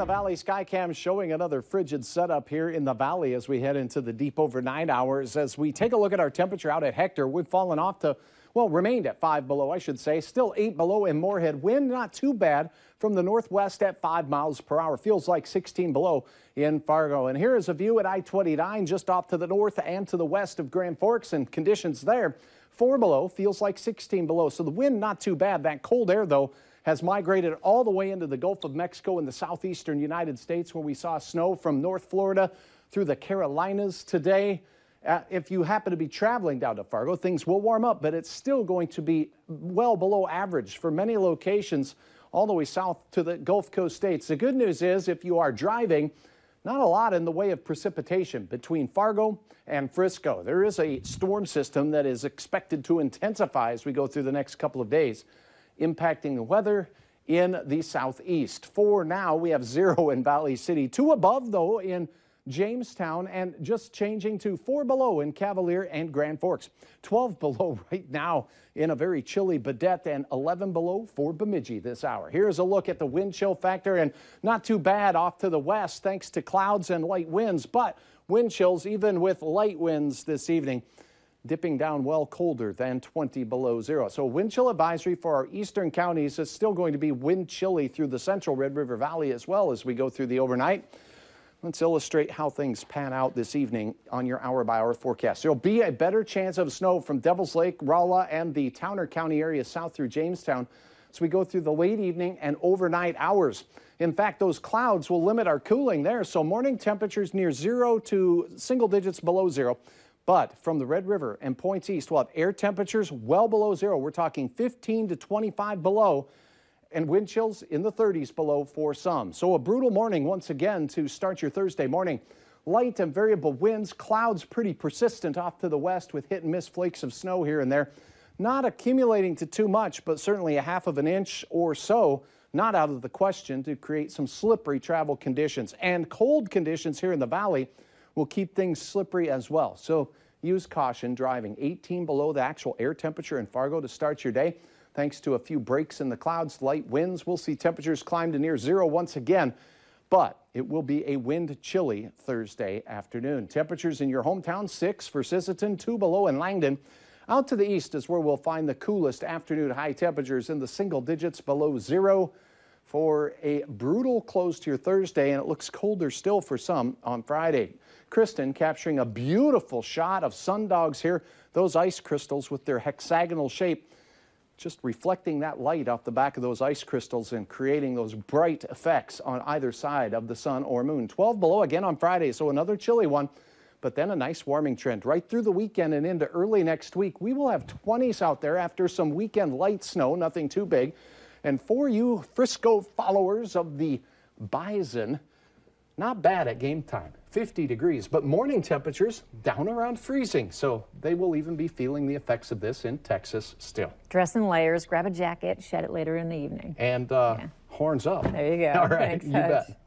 Valley Skycam showing another frigid setup here in the valley as we head into the deep overnight hours. As we take a look at our temperature out at Hector, we've fallen off to, well, remained at 5 below, I should say. Still 8 below in Moorhead. Wind not too bad from the northwest at 5 miles per hour. Feels like 16 below in Fargo. And here is a view at I-29 just off to the north and to the west of Grand Forks, and conditions there 4 below, feels like 16 below. So the wind not too bad. That cold air, though, has migrated all the way into the Gulf of Mexico in the southeastern United States, where we saw snow from North Florida through the Carolinas today. If you happen to be traveling down to Fargo, things will warm up, but it's still going to be well below average for many locations all the way south to the Gulf Coast states. The good news is if you are driving, not a lot in the way of precipitation between Fargo and Frisco. There is a storm system that is expected to intensify as we go through the next couple of days, impacting the weather in the southeast. For now, we have 0 in Valley City, 2 above, though, in Jamestown, and just changing to 4 below in Cavalier and Grand Forks. 12 below right now in a very chilly Badette, and 11 below for Bemidji this hour. Here's a look at the wind chill factor, and not too bad off to the west thanks to clouds and light winds, but wind chills even with light winds this evening, dipping down well colder than 20 below 0. So wind chill advisory for our eastern counties is still going to be wind chilly through the central Red River Valley as well as we go through the overnight. Let's illustrate how things pan out this evening on your hour-by-hour forecast. There will be a better chance of snow from Devils Lake, Rolla, and the Towner County area south through Jamestown as we go through the late evening and overnight hours. In fact, those clouds will limit our cooling there, so morning temperatures near 0 to single digits below 0. But from the Red River and points east, we'll have air temperatures well below 0. We're talking 15 to 25 below, and wind chills in the 30s below for some. So a brutal morning once again to start your Thursday morning. Light and variable winds, clouds pretty persistent off to the west with hit and miss flakes of snow here and there. Not accumulating to too much, but certainly a half of an inch or so, not out of the question to create some slippery travel conditions. And cold conditions here in the valley will keep things slippery as well. So use caution driving. 18 below the actual air temperature in Fargo to start your day. Thanks to a few breaks in the clouds, light winds, we'll see temperatures climb to near 0 once again, but it will be a wind chilly Thursday afternoon. Temperatures in your hometown, 6 for Sisseton, 2 below in Langdon. Out to the east is where we'll find the coolest afternoon high temperatures in the single digits below 0 for a brutal close to your Thursday, and it looks colder still for some on Friday. Kristen capturing a beautiful shot of sundogs here. Those ice crystals with their hexagonal shape, just reflecting that light off the back of those ice crystals and creating those bright effects on either side of the sun or moon. 12 below again on Friday, so another chilly one, but then a nice warming trend right through the weekend and into early next week. We will have 20s out there after some weekend light snow, nothing too big. And for you Frisco followers of the Bison, not bad at game time, 50 degrees, but morning temperatures down around freezing. So they will even be feeling the effects of this in Texas still. Dress in layers, grab a jacket, shed it later in the evening. And horns up. There you go. All right, Thanks, you bet.